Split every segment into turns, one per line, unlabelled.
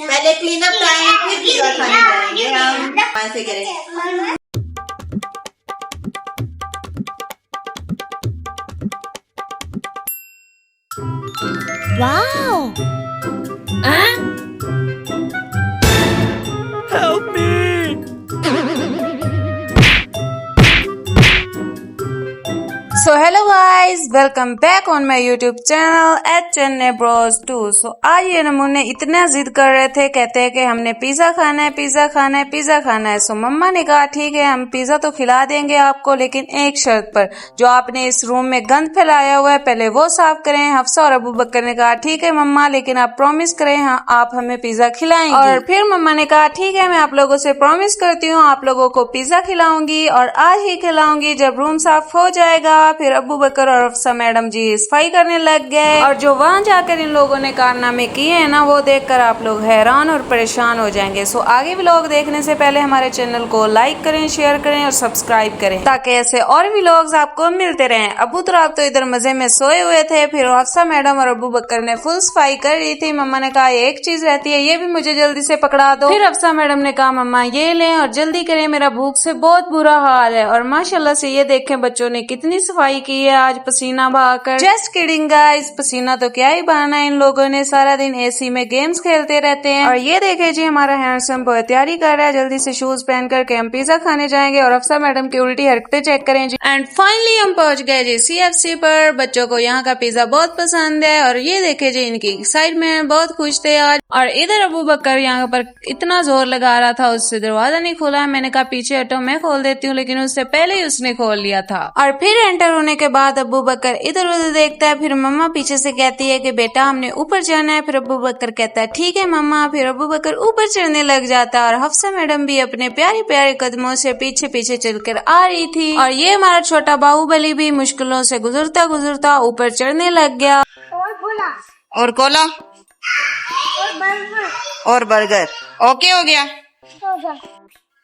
पहले clean up time, फिर pizza खाने जाएंगे हम। ऐसे करें।
Wow!
Help me!
So hello guys, welcome back on my YouTube channel at Chennai Bros 2। सो आज ये नमूने इतना जिद कर रहे थे, कहते हैं कि हमने पिज्जा खाना है, पिज्जा खाना है, पिज्जा खाना है। सो मम्मा ने कहा ठीक है, हम पिज्जा तो खिला देंगे आपको, लेकिन एक शर्त पर, जो आपने इस रूम में गंद फैलाया हुआ है पहले वो साफ करें। हफ्सा और अबू बकर ने कहा ठीक है मम्मा, लेकिन आप प्रॉमिस करें हाँ आप हमें पिज्जा खिलाएंगी। और फिर मम्मा ने कहा ठीक है, मैं आप लोगों से प्रॉमिस करती हूँ आप लोगों को पिज्जा खिलाऊंगी, और आज ही खिलाऊंगी। जब रूम साफ हो जाएगा फिर अबू बकर और हफ्सा मैडम जी सफाई करने लग गए, और जो वहां जाकर इन लोगों ने कारनामे किए हैं ना, वो देखकर आप लोग हैरान और परेशान हो जाएंगे। सो आगे व्लॉग देखने से पहले हमारे चैनल को लाइक करें, शेयर करें और सब्सक्राइब करें, ताकि ऐसे और व्लॉग्स आपको मिलते रहें। अबू तुराब तो इधर मजे में सोए हुए थे, फिर हफ्सा मैडम और अबू बकर ने फुल सफाई कर रही थी। मम्मा ने कहा एक चीज रहती है, ये भी मुझे जल्दी से पकड़ा दो। फिर हफ्सा मैडम ने कहा मम्मा ये लें और जल्दी करें, मेरा भूख से बहुत बुरा हाल है। और माशाल्लाह से ये देखें बच्चों ने कितनी सफाई की है आज पसीना बहाकर। जस्ट किडिंग गाइस, पसीना तो क्या ही बहाना है, इन लोगों ने सारा दिन एसी में गेम्स खेलते रहते हैं। और ये देखे जी हमारा हैंडसम बॉय तैयारी कर रहा है जल्दी से शूज पहन करके हम पिज्जा खाने जाएंगे। और हफ्सा मैडम की उल्टी हरकतें चेक करें जी। एंड फाइनली हम पहुंच गए जी CFC पर। बच्चों को यहाँ का पिज्जा बहुत पसंद है, और ये देखे जी इनकी एक्साइटमेंट, बहुत खुश थे आज। और इधर अबू बकर यहाँ पर इतना जोर लगा रहा था, उससे दरवाजा नहीं खोला। मैंने कहा पीछे हटो मैं खोल देती हूँ, लेकिन उससे पहले ही उसने खोल लिया था। और फिर एंटर होने के बाद अबू बकर इधर उधर देखता है, फिर मम्मा पीछे से कहती है कि बेटा हमने ऊपर जाना है। फिर अबू बकर कहता है ठीक है मम्मा। फिर अबू बकर ऊपर चढ़ने लग जाता है, और हफ्सा मैडम भी अपने प्यारे प्यारे कदमों से पीछे पीछे चलकर आ रही थी। और ये हमारा छोटा बाहुबली भी मुश्किलों से गुजरता गुजरता ऊपर चढ़ने लग गया।
और कोला और बर्गर ओके हो गया।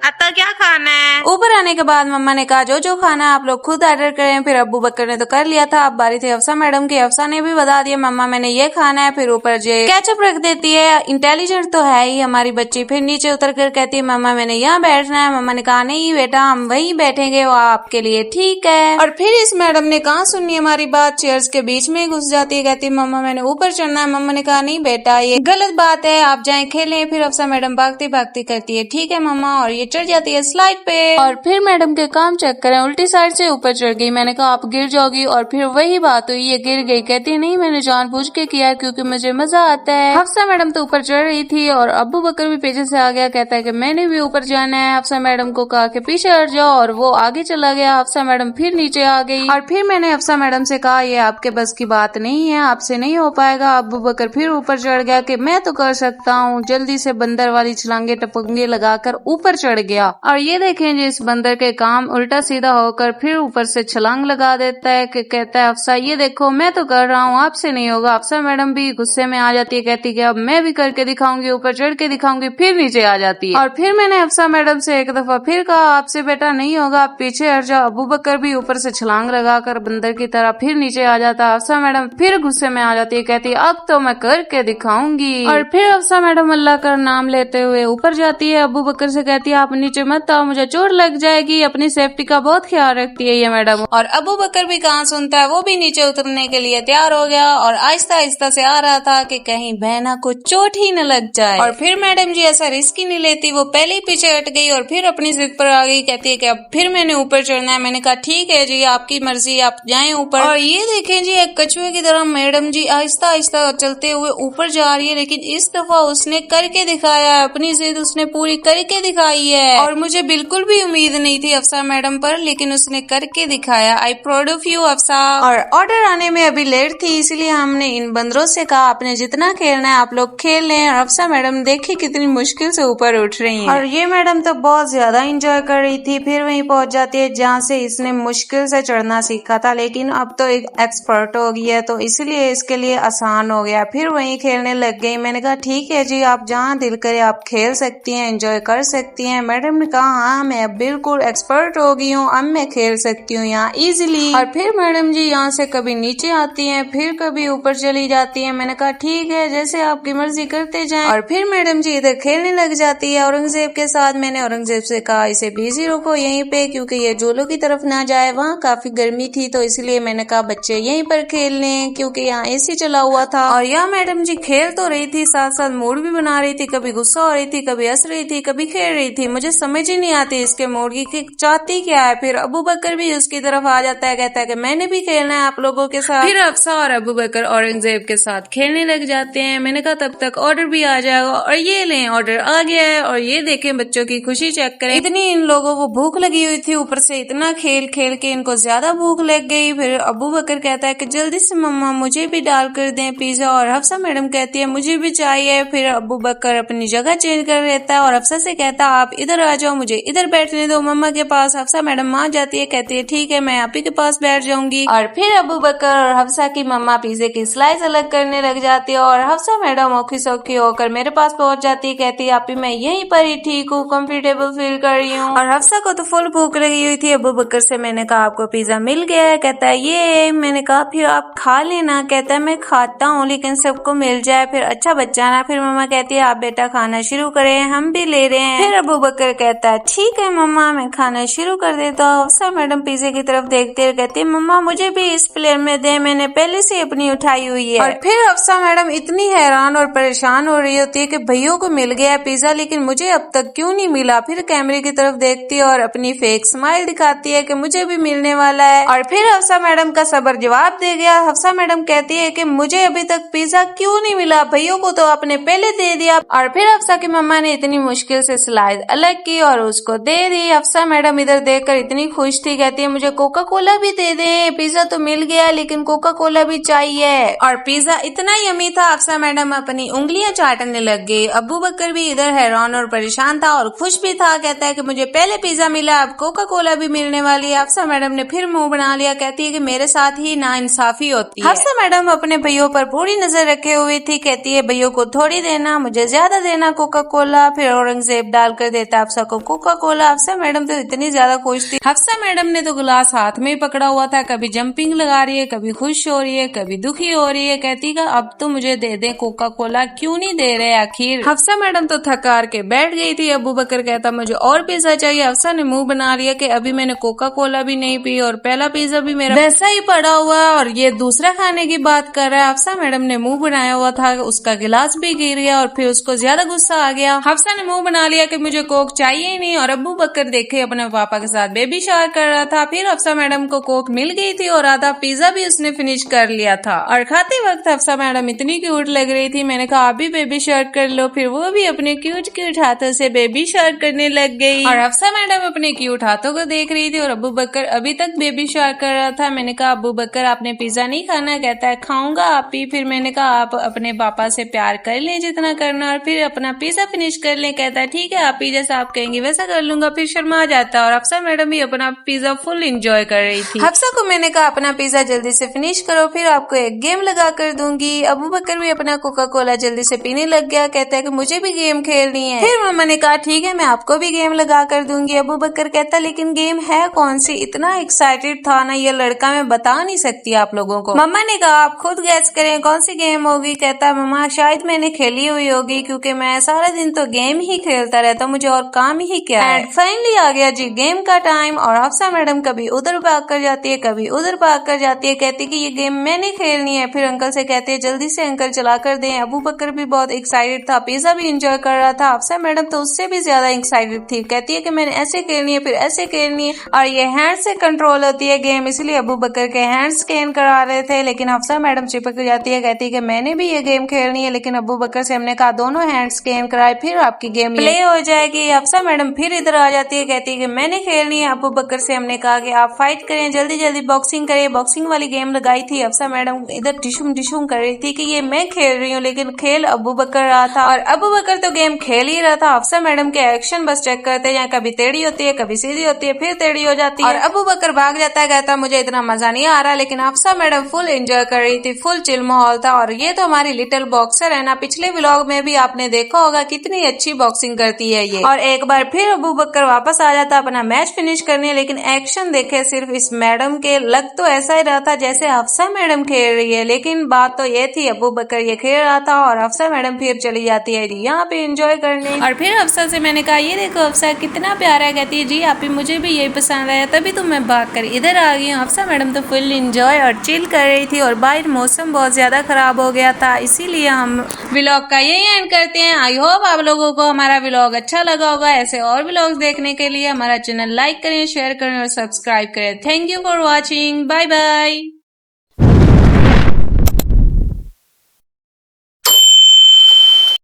आता क्या खाना है?
ऊपर आने के बाद मम्मा ने कहा जो जो खाना है आप लोग खुद ऑर्डर करें। फिर अब्बू बकर ने तो कर लिया था, अब बारी थी हफ्सा मैडम की। हफ्सा ने भी बता दिया मम्मा मैंने ये खाना है। फिर ऊपर जो केचप रख देती है, इंटेलिजेंट तो है ही हमारी बच्ची। फिर नीचे उतर कर कहती है मम्मा मैंने यहाँ बैठना है। मम्मा ने कहा नहीं बेटा हम वहीं बैठेंगे, वो आपके लिए ठीक है। और फिर इस मैडम ने कहा सुननी हमारी बात, चेयर्स के बीच में घुस जाती है, कहती है मम्मा मैंने ऊपर चढ़ना है। मम्मा ने कहा नहीं बेटा ये गलत बात है, आप जाए खेलें। फिर हफ्सा मैडम भागती भागती करती है ठीक है मम्मा, और ये चढ़ जाती है स्लाइड पे। और फिर मैडम के काम चेक करें, उल्टी साइड से ऊपर चढ़ गई। मैंने कहा आप गिर जाओगी, और फिर वही बात हुई, ये गिर गई। कहती नहीं मैंने जानबूझ के किया क्योंकि मुझे मजा आता है। हफ्सा मैडम तो ऊपर चढ़ रही थी, और अब्बू बकर भी पीछे से आ गया, कहता है कि मैंने भी ऊपर जाना है। हफ्सा मैडम को कहा कि पीछे हट जाओ, और वो आगे चला गया। हफ्सा मैडम फिर नीचे आ गई, और फिर मैंने हफ्सा मैडम से कहा ये आपके बस की बात नहीं है, आपसे नहीं हो पाएगा। अब्बू बकर फिर ऊपर चढ़ गया कि मैं तो कर सकता हूँ, जल्दी से बंदर वाली छलांगे टपंगे लगाकर ऊपर चढ़ गया। और ये देखें जी इस बंदर के काम, उल्टा सीधा होकर फिर ऊपर से छलांग लगा देता है कि कहता है अफसा ये देखो मैं तो कर रहा हूँ, आपसे नहीं होगा। अफसा मैडम भी गुस्से में आ जाती है, कहती है अब मैं भी करके दिखाऊंगी, ऊपर चढ़ के दिखाऊंगी। फिर नीचे आ जाती है। और फिर मैंने अफसा मैडम से एक दफा फिर कहा आपसे बेटा नहीं होगा, आप पीछे हट जाओ। अबू बकर भी ऊपर से छलांग लगाकर बंदर की तरह फिर नीचे आ जाता। अफसा मैडम फिर गुस्से में आ जाती है, कहती है अब तो मैं करके दिखाऊंगी। और फिर अफसा मैडम अल्लाह का नाम लेते हुए ऊपर जाती है। अबू बकर से कहती है आप नीचे मत आओ, मुझे चोट लग जाएगी। अपनी सेफ्टी का बहुत ख्याल रखती है ये मैडम। और अबू बकर भी कहाँ सुनता है, वो भी नीचे उतरने के लिए तैयार हो गया, और आहिस्ता आहिस्ता से आ रहा था कि कहीं बहना को चोट ही न लग जाए। और फिर मैडम जी ऐसा रिस्क ही नहीं लेती, वो पहले ही पीछे हट गई और फिर अपनी जिद पर आ गई, कहती है कि अब फिर मैंने ऊपर चढ़ना है। मैंने कहा ठीक है जी आपकी मर्जी, आप जाएं ऊपर। और ये देखें जी एक कछुए की तरह मैडम जी आहिस्ता आहिस्ता चलते हुए ऊपर जा रही है, लेकिन इस दफा उसने करके दिखाया है, अपनी जिद उसने पूरी करके दिखाई है। और मुझे बिल्कुल भी उम्मीद नहीं थी अफसा मैडम पर, लेकिन उसने करके दिखाया। I proud of you अफसा। और ऑर्डर आने में अभी लेट थी, इसलिए हमने इन बंदरों से कहा आपने जितना खेलना है आप लोग खेल लें। और अफसा मैडम देखी कितनी मुश्किल से ऊपर उठ रही हैं, और ये मैडम तो बहुत ज्यादा एंजॉय कर रही थी। फिर वहीं पहुंच जाती है जहाँ से इसने मुश्किल से चढ़ना सीखा था, लेकिन अब तो एक एक्सपर्ट हो गई है, तो इसलिए इसके लिए आसान हो गया। फिर वहीं खेलने लग गई। मैंने कहा ठीक है जी आप जहाँ दिल करे आप खेल सकती हैं, एंजॉय कर सकती हैं। हैं। मैडम ने कहा हाँ मैं अब बिल्कुल एक्सपर्ट हो गई हूँ, अब मैं खेल सकती हूँ यहाँ इजीली। और फिर मैडम जी यहाँ से कभी नीचे आती हैं, फिर कभी ऊपर चली जाती हैं। मैंने कहा ठीक है जैसे आपकी मर्जी करते जाएं। और फिर मैडम जी इधर खेलने लग जाती है औरंगजेब के साथ। मैंने औरंगजेब से कहा इसे बिजी रखो यहीं पे, क्योंकि ये जोलो की तरफ ना जाए, वहाँ काफी गर्मी थी तो इसलिए मैंने कहा बच्चे यहीं पर खेल लें क्योंकि यहाँ एसी चला हुआ था। और यहाँ मैडम जी खेल तो रही थी, साथ साथ मूड भी बना रही थी, कभी गुस्सा हो रही थी, कभी हंस रही थी, कभी खेल रही थी। मुझे समझ ही नहीं आती इसके मूड की चाहती क्या है। फिर अबू बकर भी उसकी तरफ आ जाता है, कहता है कि मैंने भी खेलना है आप लोगों के साथ। फिर अफसा और अबू बकर औरंगजेब के साथ खेलने लग जाते हैं। मैंने कहा तब तक ऑर्डर भी आ जाएगा, और ये लें ऑर्डर आ गया है। और ये देखें बच्चों की खुशी चेक करें, इतनी इन लोगों को भूख लगी हुई थी, ऊपर से इतना खेल खेल के इनको ज्यादा भूख लग गई। फिर अबू बकर कहता है कि जल्दी से मम्मा मुझे भी डाल कर दें पिज्जा, और हफ्सा मैडम कहती है मुझे भी चाहिए। फिर अबू बकर अपनी जगह चेंज कर लेता है और हफ्सा से कहता है आप इधर आ जाओ, मुझे इधर बैठने दो मम्मा के पास। हफ्सा मैडम आ जाती है, कहती है ठीक है मैं आप ही के पास बैठ जाऊंगी। और फिर अबू बकर और हफ्सा की मम्मा पिज्जे की स्लाइस अलग करने लग जाती है, और हफ्सा मैडम औखी सौखी होकर मेरे पास पहुंच जाती है, कहती है आप ही मैं यहीं पर ही ठीक हूँ, कंफर्टेबल फील कर रही हूँ। और हफ्सा को तो फुल भूख लगी हुई थी। अबू बकर से मैंने कहा आपको पिज्जा मिल गया है, कहता है ये। मैंने कहा फिर आप खा लेना, कहता है मैं खाता हूँ लेकिन सबको मिल जाए, फिर अच्छा बच्चा ना। फिर मम्मा कहती है आप बेटा खाना शुरू करें, हम भी ले रहे हैं। फिर अबू बकर कहता है ठीक है मम्मा मैं खाना शुरू कर देता हूँ। हफ्सा मैडम पिज्जे की तरफ देखते हुए कहती है मम्मा मुझे भी इस प्लेट में दे, मैंने पहले से अपनी उठाई हुई है। और फिर हफ्सा मैडम इतनी हैरान और परेशान हो रही होती है कि भैया को मिल गया पिज्जा लेकिन मुझे अब तक क्यों नहीं मिला। फिर कैमरे की तरफ देखती है और अपनी फेक स्माइल दिखाती है कि मुझे भी मिलने वाला है। और फिर हफ्सा मैडम का सबर जवाब दे गया। हफ्सा मैडम कहती है कि मुझे अभी तक पिज्जा क्यों नहीं मिला, भैया को तो आपने पहले दे दिया। और फिर हफ्सा की मम्मा ने इतनी मुश्किल से स्लाइस अलग की और उसको दे दी। हफ्सा मैडम इधर देखकर इतनी खुश थी, कहती है मुझे कोका कोला भी दे दे, पिज्जा तो मिल गया लेकिन कोका कोला भी चाहिए। और पिज्जा इतना यमी था हफ्सा मैडम अपनी उंगलियां चाटने लग गई। अबू बकर भी इधर हैरान और परेशान था और खुश भी था, कहता है कि मुझे पहले पिज्जा मिला अब कोका कोला भी मिलने वाली है। हफ्सा मैडम ने फिर मुंह बना लिया, कहती है कि मेरे साथ ही नाइंसाफी होती है। हफ्सा मैडम अपने भैयों पर पूरी नजर रखे हुई थी, कहती है भैयों को थोड़ी देना मुझे ज्यादा देना कोका कोला। फिर औरंगजेब डाल कर देता हफ्सा को कोका कोला। हफ्सा मैडम तो इतनी ज्यादा खुश थी। हफ्सा मैडम ने तो गिलास हाथ में ही पकड़ा हुआ था, कभी जंपिंग लगा रही है, कभी खुश हो रही है, कभी दुखी हो रही है, कहती है अब तो मुझे दे दे कोका कोला, क्यों नहीं दे रहे आखिर। हफ्सा मैडम तो थकार के बैठ गई थी। अबू बकर कहता मुझे और पिज्जा चाहिए। हफ्सा ने मुंह बना लिया कि अभी मैंने कोका कोला भी नहीं पी और पहला पिज्जा भी मेरा वैसा ही पड़ा हुआ है और ये दूसरा खाने की बात कर रहा है। हफ्सा मैडम ने मुंह बनाया हुआ था, उसका गिलास भी गिर गया और फिर उसको ज्यादा गुस्सा आ गया। हफ्सा ने मुंह बना लिया कि मुझे कोक चाहिए ही नहीं। और अबू बकर देखे अपने पापा के साथ बेबी शावर कर रहा था। फिर हफ्सा मैडम को कोक मिल गई थी और आधा पिज्जा भी उसने फिनिश कर लिया था। और खाते वक्त हफ्सा मैडम इतनी क्यूट लग रही थी, मैंने कहा आप भी बेबी शावर कर लो। फिर वो भी अपने क्यूट क्यूट हाथों से बेबी शावर करने लग गई। और हफ्सा मैडम अपने क्यूट हाथों को देख रही थी और अबू बकर अभी तक बेबी शावर कर रहा था। मैंने कहा अबू बकर आपने पिज्जा नहीं खाना, कहता है खाऊंगा आप ही। फिर मैंने कहा आप अपने पापा से प्यार कर लें जितना करना और फिर अपना पिज्जा फिनिश कर लें, कहता है ठीक है आप ही जैसा आप कहेंगे वैसा कर लूंगा। फिर शर्मा जाता और हफ्सा मैडम भी अपना पिज्जा फुल एंजॉय कर रही थी। हफ्सा को मैंने कहा अपना पिज्जा जल्दी से फिनिश करो फिर आपको एक गेम लगा कर दूंगी। अबू बकर भी अपना कोका कोला जल्दी से पीने लग गया, कहता है कि मुझे भी गेम खेलनी है। फिर मम्मा ने कहा ठीक है मैं आपको भी गेम लगा कर दूंगी। अबू बकर कहता लेकिन गेम है कौन सी, इतना एक्साइटेड था ना ये लड़का, मैं बता नहीं सकती आप लोगों को। मम्मा ने कहा आप खुद गैस करें कौन सी गेम होगी। कहता मम्मा शायद मैंने खेली हुई होगी क्योंकि मैं सारा दिन तो गेम ही खेलता रहता, मुझे और काम ही क्या है। एंड फाइनली आ गया जी गेम का टाइम और हफ्सा मैडम कभी उधर भाग कर जाती है कभी उधर भाग कर जाती है, कहती कि ये गेम मैंने खेलनी है। फिर अंकल से कहती है जल्दी से अंकल चला कर दें। अबू बकर भी बहुत एक्साइटेड था, पिज्जा भी एंजॉय कर रहा था। हफ्सा मैडम तो उससे भी ज्यादा एक्साइटेड थी, कहती है कि मैंने ऐसे खेलनी है फिर ऐसे खेलनी है और ये हैंड से कंट्रोल होती है गेम, इसलिए अबू बकर के हैंड स्कैन करा रहे थे। लेकिन हफ्सा मैडम चिपक जाती है, कहती है कि मैंने भी ये गेम खेलनी है। लेकिन अबू बकर से हमने कहा दोनों हैंड स्कैन कराए फिर आपकी गेम प्ले हो जाएगी। हफ्सा मैडम फिर इधर आ जाती है, कहती है कि मैंने खेलनी है। अबू बकर से हमने कहा कि आप फाइट करें जल्दी जल्दी बॉक्सिंग करें, बॉक्सिंग वाली गेम लगाई थी। हफ्सा मैडम इधर डिशुम डिशुम कर रही थी कि ये मैं खेल रही हूँ लेकिन खेल अबू बकर रहा था और अबू बकर तो गेम खेल ही रहा था। हफ्सा मैडम के एक्शन बस चेक करते हैं, कभी टेढ़ी होती है कभी सीधी होती है फिर टेढ़ी हो जाती है और अबू बकर भाग जाता है, कहता मुझे इतना मजा नहीं आ रहा। लेकिन हफ्सा मैडम फुल एंजॉय कर रही थी, फुल चिल माहौल था। और ये तो हमारी लिटिल बॉक्सर है ना, पिछले व्लॉग में भी आपने देखा होगा कितनी अच्छी बॉक्सिंग करती है ये। और एक बार फिर अबू बकर वापस आ जाता अपना मैच फिनिश करने। लेकिन एक्शन देखे सिर्फ इस मैडम के, लग तो ऐसा ही रहा था जैसे हफ्सा मैडम खेल रही है, लेकिन बात तो ये थी अबू बकर ये खेल रहा था और हफ्सा मैडम फिर चली जाती है जी यहाँ पे एंजॉय करने। और फिर हफ्सा से मैंने कहा ये देखो हफ्सा कितना प्यारा है, कहती है जी आप ही मुझे भी यही पसंद आया तभी तो मैं भाग कर इधर आ गई हूँ। हफ्सा मैडम तो फुल एंजॉय और चिल कर रही थी और बाहर मौसम बहुत ज्यादा खराब हो गया था, इसीलिए हम व्लॉग का यही एंड करते हैं। आई होप आप लोगों को हमारा व्लॉग अच्छा लगा होगा। ऐसे और व्लॉग्स देखने के लिए हमारा चैनल लाइक करें, शेयर करें और सब्सक्राइब करें। Thank you for watching, bye bye.